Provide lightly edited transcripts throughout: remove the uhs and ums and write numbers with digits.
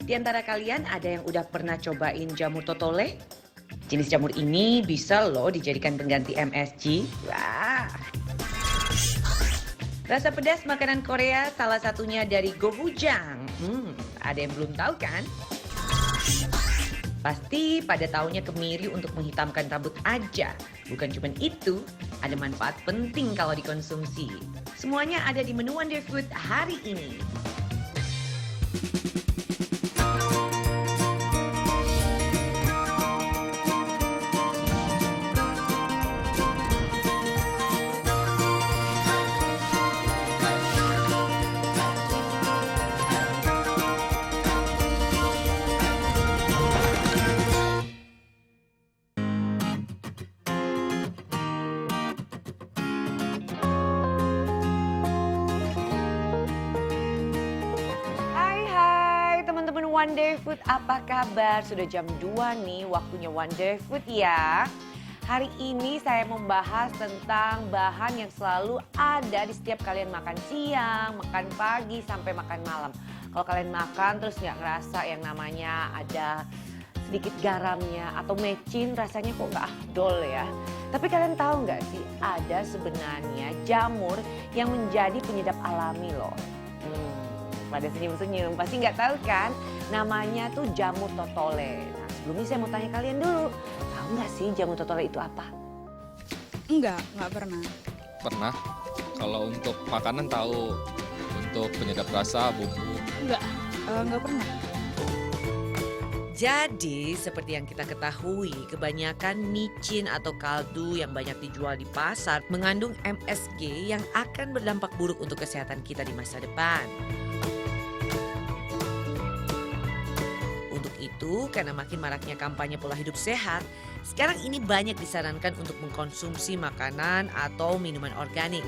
Di antara kalian ada yang udah pernah cobain jamur totole? Jenis jamur ini bisa loh dijadikan pengganti MSG. Wah. Rasa pedas makanan Korea salah satunya dari gochujang. Ada yang belum tahu kan? Pasti pada tahunya kemiri untuk menghitamkan rambut aja. Bukan cuma itu, ada manfaat penting kalau dikonsumsi. Semuanya ada di menu Wonder Food hari ini. Hai teman-teman Wonder Food, apa kabar? Sudah jam 2 nih, waktunya Wonder Food ya. Hari ini saya membahas tentang bahan yang selalu ada di setiap kalian makan siang, makan pagi, sampai makan malam. Kalau kalian makan terus nggak ngerasa yang namanya ada sedikit garamnya atau mecin, rasanya kok nggak afdol ya. Tapi kalian tahu nggak sih, ada sebenarnya jamur yang menjadi penyedap alami loh. Pada senyum-senyum, pasti nggak tahu kan? Namanya tuh jamur totole. Nah, sebelumnya saya mau tanya kalian dulu, tahu nggak sih jamur totole itu apa? Enggak pernah. Pernah. Kalau untuk makanan tahu, untuk penyedap rasa, bumbu. Enggak pernah. Jadi, seperti yang kita ketahui, kebanyakan micin atau kaldu yang banyak dijual di pasar mengandung MSG yang akan berdampak buruk untuk kesehatan kita di masa depan. Untuk itu, karena makin maraknya kampanye pola hidup sehat, sekarang ini banyak disarankan untuk mengkonsumsi makanan atau minuman organik.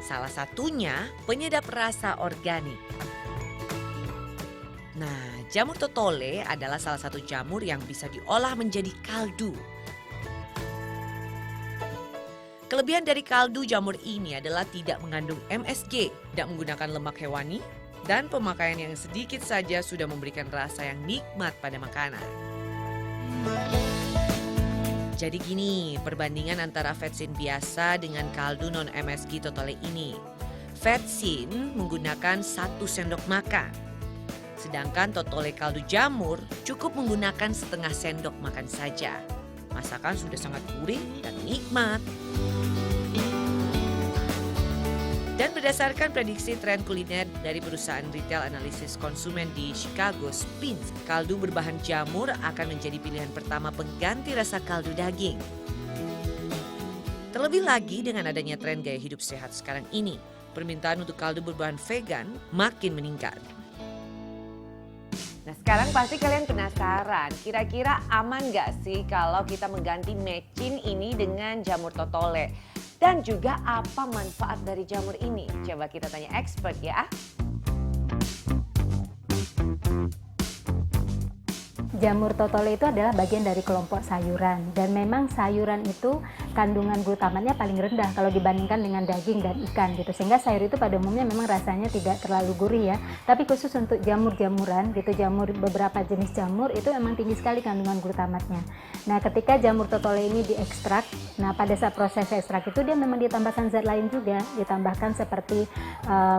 Salah satunya penyedap rasa organik. Nah, jamur totole adalah salah satu jamur yang bisa diolah menjadi kaldu. Kelebihan dari kaldu jamur ini adalah tidak mengandung MSG, tidak menggunakan lemak hewani, dan pemakaian yang sedikit saja sudah memberikan rasa yang nikmat pada makanan. Jadi gini, perbandingan antara vetsin biasa dengan kaldu non-MSG totole ini. Vetsin menggunakan 1 sendok makan. Sedangkan totole kaldu jamur cukup menggunakan setengah sendok makan saja. Masakan sudah sangat gurih dan nikmat. Dan berdasarkan prediksi tren kuliner dari perusahaan retail analisis konsumen di Chicago Spins, kaldu berbahan jamur akan menjadi pilihan pertama pengganti rasa kaldu daging. Terlebih lagi dengan adanya tren gaya hidup sehat sekarang ini, permintaan untuk kaldu berbahan vegan makin meningkat. Nah, sekarang pasti kalian penasaran, kira-kira aman nggak sih kalau kita mengganti mecin ini dengan jamur totole? Dan juga apa manfaat dari jamur ini? Coba kita tanya expert ya. Jamur totole itu adalah bagian dari kelompok sayuran dan memang sayuran itu kandungan glutamatnya paling rendah kalau dibandingkan dengan daging dan ikan gitu, sehingga sayur itu pada umumnya memang rasanya tidak terlalu gurih ya. Tapi khusus untuk jamur-jamuran gitu, beberapa jenis jamur itu memang tinggi sekali kandungan glutamatnya. Nah, ketika jamur totole ini diekstrak, nah pada saat proses ekstrak itu dia memang ditambahkan zat lain juga, ditambahkan seperti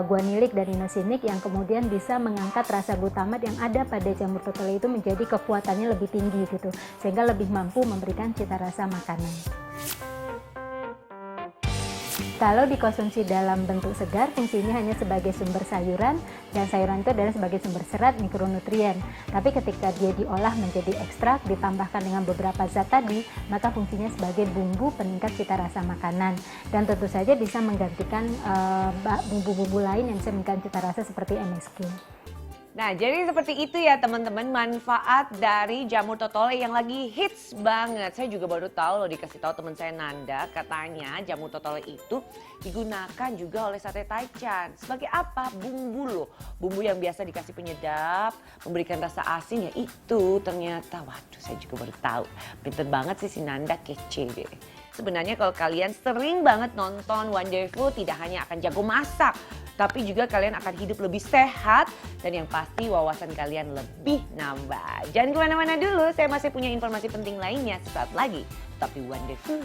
guanilik dan inosinic yang kemudian bisa mengangkat rasa glutamat yang ada pada jamur totole itu menjadi kekuatannya lebih tinggi gitu, sehingga lebih mampu memberikan cita rasa makanan. Kalau dikonsumsi dalam bentuk segar, fungsinya hanya sebagai sumber sayuran, dan sayuran itu adalah sebagai sumber serat mikronutrien. Tapi ketika dia diolah menjadi ekstrak, ditambahkan dengan beberapa zat tadi, maka fungsinya sebagai bumbu peningkat cita rasa makanan. Dan tentu saja bisa menggantikan bumbu-bumbu lain yang bisa meningkatkan cita rasa seperti MSG. Nah, jadi seperti itu ya teman-teman manfaat dari jamur totole yang lagi hits banget. Saya juga baru tahu loh, dikasih tahu teman saya Nanda, katanya jamur totole itu digunakan juga oleh sate taichan. Sebagai apa? Bumbu loh. Bumbu yang biasa dikasih penyedap, memberikan rasa asin ya itu ternyata. Waduh, saya juga baru tahu. Pinter banget sih si Nanda, kece deh. Sebenarnya kalau kalian sering banget nonton Wonderful, tidak hanya akan jago masak, tapi juga kalian akan hidup lebih sehat dan yang pasti wawasan kalian lebih nambah. Jangan kemana-mana dulu, saya masih punya informasi penting lainnya sesaat lagi. Tetap di Wonderful.